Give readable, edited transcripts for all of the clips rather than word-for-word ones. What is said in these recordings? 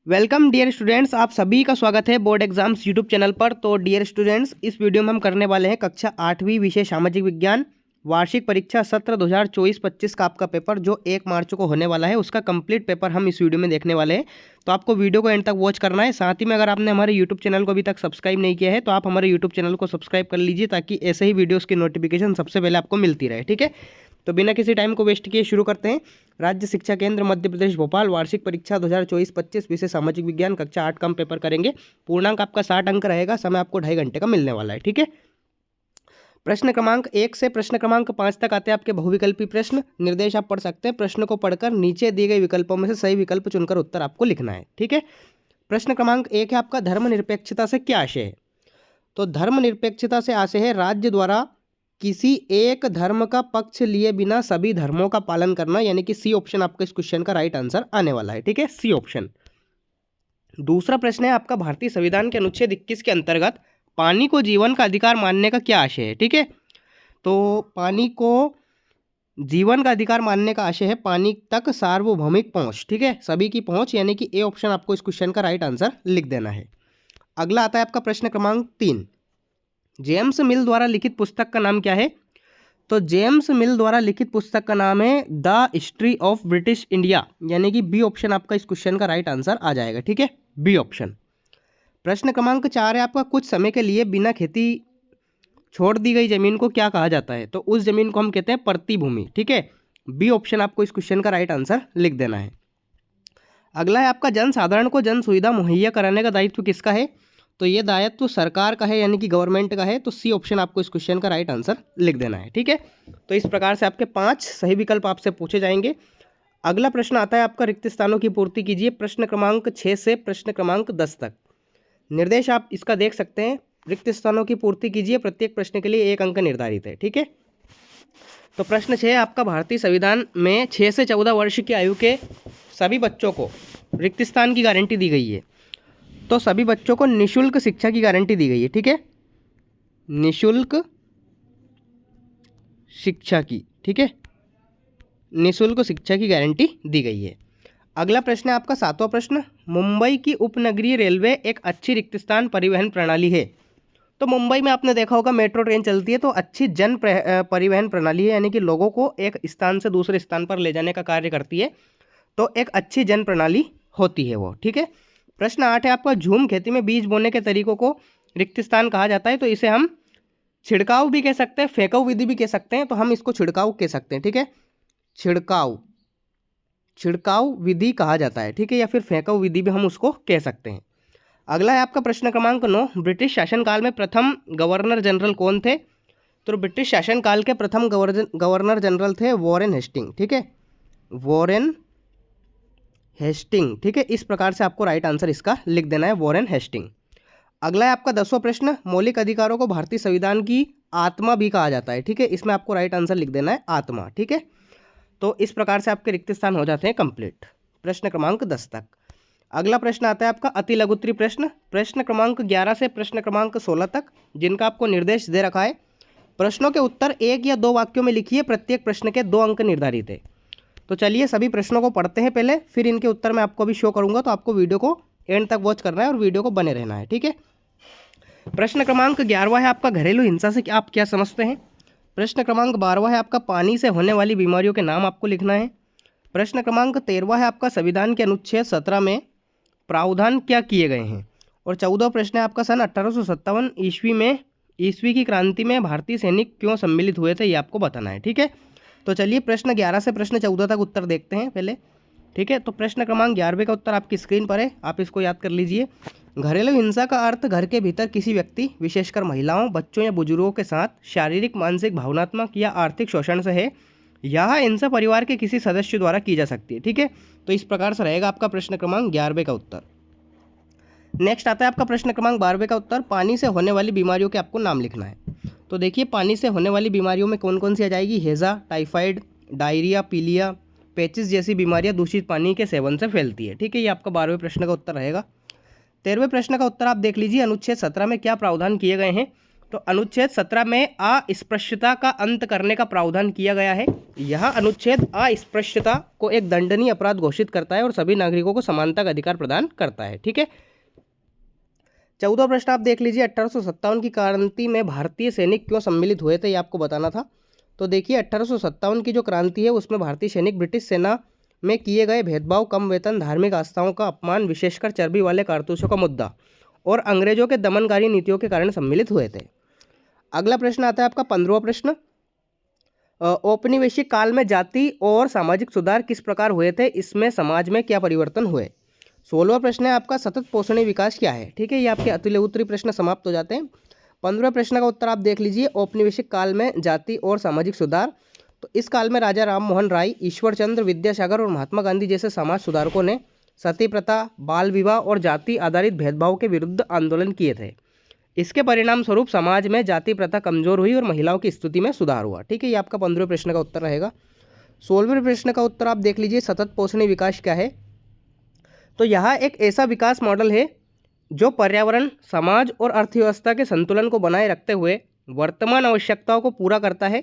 Welcome dear students, आप सभी का स्वागत है बोर्ड एग्जाम्स यूट्यूब चैनल पर। तो डियर स्टूडेंट्स, इस वीडियो में हम करने वाले हैं कक्षा 8वीं विषय सामाजिक विज्ञान वार्षिक परीक्षा सत्र 2024-25 का आपका पेपर जो 1 मार्च को होने वाला है, उसका कंप्लीट पेपर हम इस वीडियो में देखने वाले हैं। तो आपको वीडियो को एंड तक वॉच करना है। साथ ही में अगर आपने हमारे यूट्यूब चैनल को अभी तक सब्सक्राइब नहीं किया है तो आप हमारे यूट्यूब चैनल को सब्सक्राइब कर लीजिए, ताकि ऐसे ही वीडियोज़ की नोटिफिकेशन सबसे पहले आपको मिलती रहे। ठीक है, तो बिना किसी टाइम को वेस्ट किए शुरू करते हैं। राज्य शिक्षा केंद्र मध्य प्रदेश भोपाल वार्षिक परीक्षा 2024-25 विषय सामाजिक विज्ञान कक्षा 8 का हम पेपर करेंगे। पूर्णांक आपका 60 अंक रहेगा। समय आपको 2.5 घंटे का मिलने वाला है। ठीक है, प्रश्न क्रमांक 1 से प्रश्न क्रमांक 5 तक आते हैं आपके बहुविकल्पी प्रश्न। निर्देश आप पढ़ सकते हैं। प्रश्न को पढ़कर नीचे दिए गए विकल्पों में से सही विकल्प चुनकर उत्तर आपको लिखना है। ठीक है, प्रश्न क्रमांक 1 है आपका, धर्मनिरपेक्षता से क्या आशय है। तो धर्मनिरपेक्षता से आशय है राज्य द्वारा किसी एक धर्म का पक्ष लिए बिना सभी धर्मों का पालन करना, यानी कि सी ऑप्शन आपका इस क्वेश्चन का राइट आंसर आने वाला है। ठीक है, सी ऑप्शन। दूसरा प्रश्न है आपका, भारतीय संविधान के अनुच्छेद 21 के अंतर्गत पानी को जीवन का अधिकार मानने का क्या आशय है। ठीक है, तो पानी को जीवन का अधिकार मानने का आशय है पानी तक सार्वभौमिक पहुंच। ठीक है, सभी की पहुंच, यानी कि ए ऑप्शन आपको इस क्वेश्चन का राइट आंसर लिख देना है। अगला आता है आपका प्रश्न क्रमांक 3, जेम्स मिल द्वारा लिखित पुस्तक का नाम क्या है। तो जेम्स मिल द्वारा लिखित पुस्तक का नाम है the history of British India, यानी कि बी ऑप्शन आपका इस क्वेश्चन का राइट आंसर आ जाएगा। ठीक है, बी ऑप्शन। प्रश्न क्रमांक 4 है आपका, कुछ समय के लिए बिना खेती छोड़ दी गई जमीन को क्या कहा जाता है। तो उस जमीन को हम कहते हैं प्रतिभूमि। ठीक है, बी ऑप्शन आपको इस क्वेश्चन का राइट आंसर लिख देना है। अगला है आपका, जनसाधारण को जन सुविधा मुहैया कराने का दायित्व किसका है। तो ये दायित्व सरकार का है, यानी कि गवर्नमेंट का है। तो सी ऑप्शन आपको इस क्वेश्चन का राइट आंसर लिख देना है। ठीक है, तो इस प्रकार से आपके 5 सही विकल्प आपसे पूछे जाएंगे। अगला प्रश्न आता है आपका, रिक्त स्थानों की पूर्ति कीजिए। प्रश्न क्रमांक 6 से प्रश्न क्रमांक 10 तक निर्देश आप इसका देख सकते हैं। रिक्त स्थानों की पूर्ति कीजिए, प्रत्येक प्रश्न के लिए 1 अंक निर्धारित है। ठीक है, तो प्रश्न 6 आपका, भारतीय संविधान में 6 से 14 वर्ष की आयु के सभी बच्चों को रिक्त स्थान की गारंटी दी गई है। तो सभी बच्चों को निशुल्क शिक्षा की गारंटी दी गई है। ठीक है, निशुल्क शिक्षा की, ठीक है, निशुल्क शिक्षा की गारंटी दी गई है। अगला प्रश्न है आपका 7वां प्रश्न, मुंबई की उपनगरीय रेलवे एक अच्छी रिक्त स्थान परिवहन प्रणाली है। तो मुंबई में आपने देखा होगा मेट्रो ट्रेन चलती है, तो अच्छी जन परिवहन प्रणाली है, यानी कि लोगों को एक स्थान से दूसरे स्थान पर ले जाने का कार्य करती है। तो एक अच्छी जन प्रणाली होती है वो। ठीक है, प्रश्न 8 है आपका, झूम खेती में बीज बोने के तरीकों को रिक्त स्थान कहा जाता है। तो इसे हम छिड़काव भी कह सकते हैं, फेंकाव विधि भी कह सकते हैं। तो हम इसको छिड़काव कह सकते हैं। ठीक है, छिड़काव विधि कहा जाता है। ठीक है, या फिर फेंकाव विधि भी हम उसको कह सकते हैं। अगला है आपका प्रश्न क्रमांक 9, ब्रिटिश शासनकाल में प्रथम गवर्नर जनरल कौन थे। तो ब्रिटिश शासनकाल के प्रथम गवर्नर जनरल थे वॉरेन हेस्टिंग। ठीक है, वॉरेन हेस्टिंग। ठीक है, इस प्रकार से आपको राइट आंसर इसका लिख देना है, वॉरेन हेस्टिंग। अगला है आपका 10वां प्रश्न, मौलिक अधिकारों को भारतीय संविधान की आत्मा भी कहा जाता है। ठीक है, इसमें आपको राइट आंसर लिख देना है आत्मा। ठीक है, तो इस प्रकार से आपके रिक्त स्थान हो जाते हैं कंप्लीट प्रश्न क्रमांक 10 तक। अगला प्रश्न आता है आपका अति लघुत्तरी प्रश्न, प्रश्न क्रमांक 11 से प्रश्न क्रमांक 16 तक, जिनका आपको निर्देश दे रखा है। प्रश्नों के उत्तर 1 या 2 वाक्यों में लिखिए, प्रत्येक प्रश्न के 2 अंक निर्धारित है। तो चलिए सभी प्रश्नों को पढ़ते हैं पहले, फिर इनके उत्तर मैं आपको अभी शो करूंगा। तो आपको वीडियो को एंड तक वॉच करना है और वीडियो को बने रहना है। ठीक है, प्रश्न क्रमांक 11वां है आपका, घरेलू हिंसा से आप क्या समझते हैं। प्रश्न क्रमांक 12वां है आपका, पानी से होने वाली बीमारियों के नाम आपको लिखना है। प्रश्न क्रमांक 13वां है आपका, संविधान के अनुच्छेद 17 में प्रावधान क्या किए गए हैं। और 14वां प्रश्न है आपका, सन 1857 ईस्वी की क्रांति में भारतीय सैनिक क्यों सम्मिलित हुए थे, ये आपको बताना है। ठीक है, तो चलिए प्रश्न 11 से प्रश्न 14 तक उत्तर देखते हैं पहले। ठीक है, तो प्रश्न क्रमांक 11वें का उत्तर आपकी स्क्रीन पर है, आप इसको याद कर लीजिए। घरेलू हिंसा का अर्थ घर के भीतर किसी व्यक्ति, विशेषकर महिलाओं, बच्चों या बुजुर्गों के साथ शारीरिक, मानसिक, भावनात्मक या आर्थिक शोषण से है। यह हिंसा परिवार के किसी सदस्य द्वारा की जा सकती है। ठीक है, तो इस प्रकार से रहेगा आपका प्रश्न क्रमांक 11वें का उत्तर। नेक्स्ट आता है आपका प्रश्न क्रमांक 12वें का उत्तर, पानी से होने वाली बीमारियों के आपको नाम लिखना है। तो देखिए, पानी से होने वाली बीमारियों में कौन कौन सी आ जाएगी, हैजा, टाइफाइड, डायरिया, पीलिया, पेचिस जैसी बीमारियां दूषित पानी के सेवन से फैलती है। ठीक है, ये आपका 12वें प्रश्न का उत्तर रहेगा। 13वें प्रश्न का उत्तर आप देख लीजिए, अनुच्छेद 17 में क्या प्रावधान किए गए हैं। तो अनुच्छेद 17 में अस्पृश्यता का अंत करने का प्रावधान किया गया है। यह अनुच्छेद अस्पृश्यता को एक दंडनीय अपराध घोषित करता है और सभी नागरिकों को समानता का अधिकार प्रदान करता है। ठीक है, 14वां प्रश्न आप देख लीजिए, 1857 की क्रांति में भारतीय सैनिक क्यों सम्मिलित हुए थे, ये आपको बताना था। तो देखिए 1857 की जो क्रांति है उसमें भारतीय सैनिक ब्रिटिश सेना में किए गए भेदभाव, कम वेतन, धार्मिक आस्थाओं का अपमान, विशेषकर चर्बी वाले कारतूसों का मुद्दा और अंग्रेजों के दमनकारी नीतियों के कारण सम्मिलित हुए थे। अगला प्रश्न आता है आपका 15वां प्रश्न, औपनिवेशिक काल में जाति और सामाजिक सुधार किस प्रकार हुए थे, इसमें समाज में क्या परिवर्तन हुए। 16वां प्रश्न है आपका सतत पोषणीय विकास क्या है। ठीक है, ये आपके अति उत्तरी प्रश्न समाप्त हो जाते हैं। 15वें प्रश्न का उत्तर आप देख लीजिए, औपनिवेशिक काल में जाति और सामाजिक सुधार। तो इस काल में राजा राम मोहन राय, ईश्वर चंद्र विद्यासागर और महात्मा गांधी जैसे समाज सुधारकों ने सती प्रथा, बाल विवाह और जाति आधारित भेदभाव के विरुद्ध आंदोलन किए थे। इसके परिणाम स्वरूप समाज में जाति प्रथा कमजोर हुई और महिलाओं की स्थिति में सुधार हुआ। ठीक है, ये आपका 15वें प्रश्न का उत्तर रहेगा। 16वें प्रश्न का उत्तर आप देख लीजिए, सतत पोषणीय विकास क्या है। तो यह एक ऐसा विकास मॉडल है जो पर्यावरण, समाज और अर्थव्यवस्था के संतुलन को बनाए रखते हुए वर्तमान आवश्यकताओं को पूरा करता है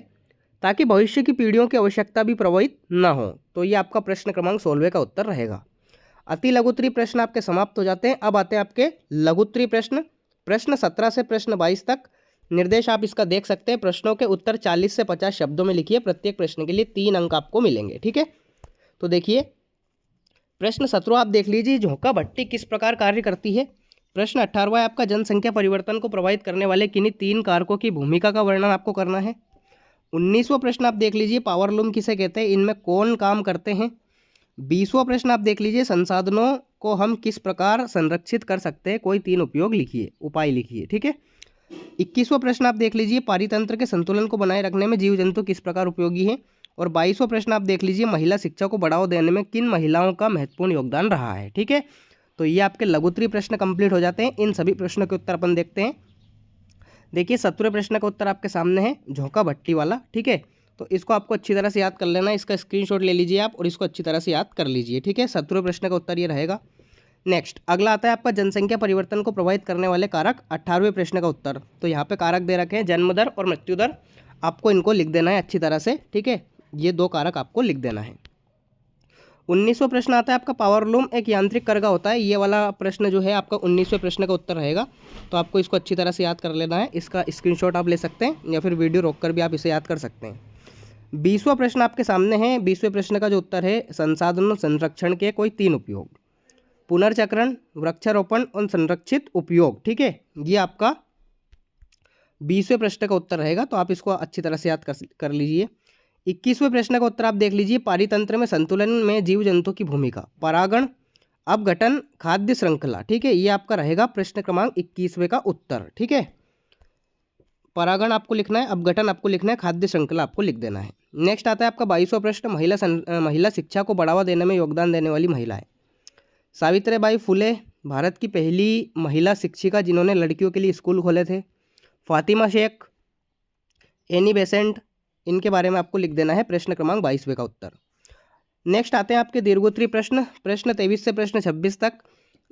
ताकि भविष्य की पीढ़ियों की आवश्यकता भी प्रभावित न हो। तो ये आपका प्रश्न क्रमांक 16वें का उत्तर रहेगा। अति लघुत्तरी प्रश्न आपके समाप्त हो जाते हैं। अब आते हैं आपके लघुत्तरी प्रश्न। प्रश्न 17 से प्रश्न 22 तक निर्देश आप इसका देख सकते हैं। प्रश्नों के उत्तर 40 से 50 शब्दों में लिखिए। प्रत्येक प्रश्न के लिए 3 अंक आपको मिलेंगे। ठीक है, तो देखिए प्रश्न 17 आप देख लीजिए, झोंका भट्टी किस प्रकार कार्य करती है। प्रश्न 18वां है आपका जनसंख्या परिवर्तन को प्रभावित करने वाले किन्हीं 3 कारकों की भूमिका का वर्णन आपको करना है। 19वां प्रश्न आप देख लीजिए, पावरलूम किसे कहते हैं, इनमें कौन काम करते हैं। 20वां प्रश्न आप देख लीजिए, संसाधनों को हम किस प्रकार संरक्षित कर सकते हैं, कोई 3 उपयोग लिखिए, उपाय लिखिए। ठीक है, 21वां प्रश्न आप देख लीजिए, पारितंत्र के संतुलन को बनाए रखने में जीव जंतु किस प्रकार उपयोगी है। और 22वां प्रश्न आप देख लीजिए, महिला शिक्षा को बढ़ावा देने में किन महिलाओं का महत्वपूर्ण योगदान रहा है। ठीक है, तो ये आपके लघुत्तरी प्रश्न कंप्लीट हो जाते हैं। इन सभी प्रश्नों के उत्तर अपन देखते हैं। देखिए 17वें प्रश्न का उत्तर आपके सामने है, झोंका भट्टी वाला। ठीक है, तो इसको आपको अच्छी तरह से याद कर लेना है। इसका स्क्रीनशॉट ले लीजिए आप और इसको अच्छी तरह से याद कर लीजिए। ठीक है, 17वें प्रश्न का उत्तर ये रहेगा। नेक्स्ट अगला आता है आपका जनसंख्या परिवर्तन को प्रभावित करने वाले कारक, 18वें प्रश्न का उत्तर। तो यहाँ पे कारक दे रखे हैं, जन्म दर और मृत्यु दर। आपको इनको लिख देना है अच्छी तरह से। ठीक है, ये 2 कारक आपको लिख देना है। 19वां प्रश्न आता है आपका, पावरलूम एक यांत्रिक करगा होता है। ये वाला प्रश्न जो है आपका 19वें प्रश्न का उत्तर रहेगा। तो आपको इसको अच्छी तरह से याद कर लेना है। इसका स्क्रीनशॉट आप ले सकते हैं या फिर वीडियो रोककर भी आप इसे याद कर सकते हैं। 20वां प्रश्न आपके सामने है। 20वें प्रश्न का जो उत्तर है, संसाधन संरक्षण के कोई 3 उपयोग, पुनर्चक्रण, वृक्षारोपण और संरक्षित उपयोग। ठीक है, ये आपका 20वें प्रश्न का उत्तर रहेगा। तो आप इसको अच्छी तरह से याद कर लीजिए। 21वें प्रश्न का उत्तर आप देख लीजिए, पारितंत्र में संतुलन में जीव जंतु की भूमिका, परागण, अपघटन, खाद्य श्रृंखला। ठीक है, ये आपका रहेगा प्रश्न क्रमांक 21वें का उत्तर। ठीक है, परागण आपको लिखना है, अपघटन आपको लिखना है, खाद्य श्रृंखला आपको लिख देना है। नेक्स्ट आता है आपका 22वां प्रश्न, महिला शिक्षा को बढ़ावा देने में योगदान देने वाली महिलाएं। सावित्रीबाई फुले भारत की पहली महिला शिक्षिका जिन्होंने लड़कियों के लिए स्कूल खोले थे। फातिमा शेख, एनी बेसेंट, इनके बारे में आपको लिख देना है। प्रश्न क्रमांक 22वें का उत्तर। नेक्स्ट आते हैं आपके दीर्घोत्तरी प्रश्न। प्रश्न 23 से प्रश्न 26 तक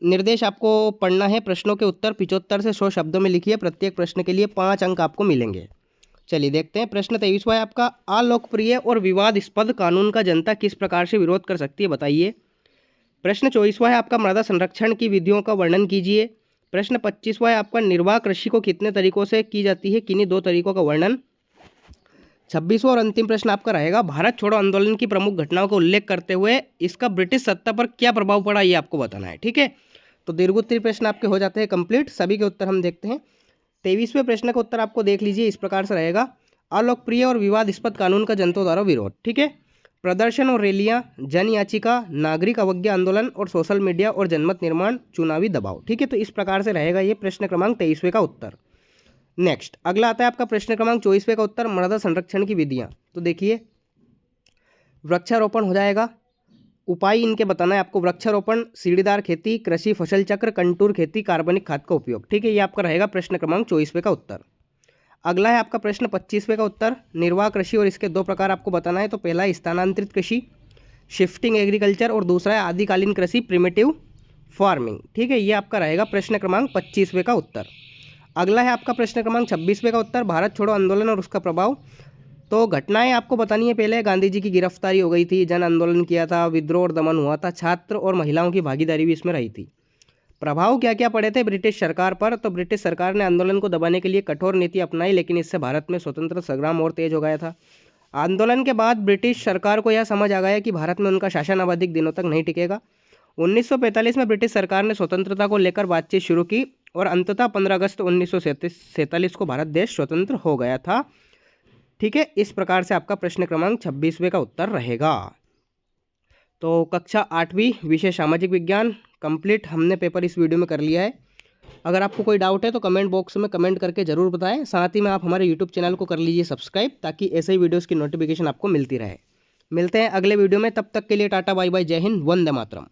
निर्देश आपको पढ़ना है। प्रश्नों के उत्तर 75 से 100 शब्दों में लिखिए। प्रत्येक प्रश्न के लिए 5 अंक आपको मिलेंगे। चलिए देखते हैं। प्रश्न 23वां है आपका, अलोकप्रिय और विवादास्पद कानून का जनता किस प्रकार से विरोध कर सकती है, बताइए। प्रश्न 24वां है आपका, मृदा संरक्षण की विधियों का वर्णन कीजिए। प्रश्न 25वां है आपका, निर्वाह कृषि को कितने तरीकों से की जाती है, किन्हीं 2 तरीकों का वर्णन। 26वां और अंतिम प्रश्न आपका रहेगा, भारत छोड़ो आंदोलन की प्रमुख घटनाओं का उल्लेख करते हुए इसका ब्रिटिश सत्ता पर क्या प्रभाव पड़ा, ये आपको बताना है। ठीक है, तो दीर्घोत्तरी प्रश्न आपके हो जाते हैं कंप्लीट। सभी के उत्तर हम देखते हैं। 23वें प्रश्न का उत्तर आपको देख लीजिए, इस प्रकार से रहेगा, अलोकप्रिय और विवादास्पद कानून का जनता द्वारा विरोध। ठीक है, प्रदर्शन और रैलियां, जन याचिका, नागरिक अवज्ञा आंदोलन और सोशल मीडिया और जनमत निर्माण, चुनावी दबाव। ठीक है, तो इस प्रकार से रहेगा ये प्रश्न क्रमांक 23वें का उत्तर। नेक्स्ट अगला आता है आपका प्रश्न क्रमांक 24वें का उत्तर, मृदा संरक्षण की विधियां। तो देखिए, वृक्षारोपण हो जाएगा, उपाय इनके बताना है आपको। वृक्षारोपण, सीढ़ीदार खेती, कृषि फसल चक्र, कंटूर खेती, कार्बनिक खाद का उपयोग। ठीक है, ये आपका रहेगा प्रश्न क्रमांक 24वें का उत्तर। अगला है आपका प्रश्न 25वें का उत्तर, निर्वाह कृषि और इसके 2 प्रकार आपको बताना है। तो पहला है स्थानांतरित कृषि, शिफ्टिंग एग्रीकल्चर, और दूसरा है आदिकालीन कृषि, प्रिमिटिव फार्मिंग। ठीक है, ये आपका रहेगा प्रश्न क्रमांक 25वें का उत्तर। अगला है आपका प्रश्न क्रमांक 26वें का उत्तर, भारत छोड़ो आंदोलन और उसका प्रभाव। तो घटनाएं आपको बतानी है। पहले गांधी जी की गिरफ्तारी हो गई थी, जन आंदोलन किया था, विद्रोह और दमन हुआ था, छात्र और महिलाओं की भागीदारी भी इसमें रही थी। प्रभाव क्या क्या पड़े थे ब्रिटिश सरकार पर? तो ब्रिटिश सरकार ने आंदोलन को दबाने के लिए कठोर नीति अपनाई, लेकिन इससे भारत में स्वतंत्र संग्राम और तेज हो गया था। आंदोलन के बाद ब्रिटिश सरकार को यह समझ आ गया कि भारत में उनका शासन अब अधिक दिनों तक नहीं टिकेगा। 1945 में ब्रिटिश सरकार ने स्वतंत्रता को लेकर बातचीत शुरू की और अंततः 15 अगस्त 1947 को भारत देश स्वतंत्र हो गया था। ठीक है, इस प्रकार से आपका प्रश्न क्रमांक 26वें का उत्तर रहेगा। तो कक्षा 8वीं विषय सामाजिक विज्ञान कंप्लीट हमने पेपर इस वीडियो में कर लिया है। अगर आपको कोई डाउट है तो कमेंट बॉक्स में कमेंट करके ज़रूर बताएं। साथ ही में आप हमारे यूट्यूब चैनल को कर लीजिए सब्सक्राइब, ताकि ऐसे ही वीडियोज़ की नोटिफिकेशन आपको मिलती रहे। मिलते हैं अगले वीडियो में, तब तक के लिए टाटा बाय बाय, जय हिंद, वंदे मातरम।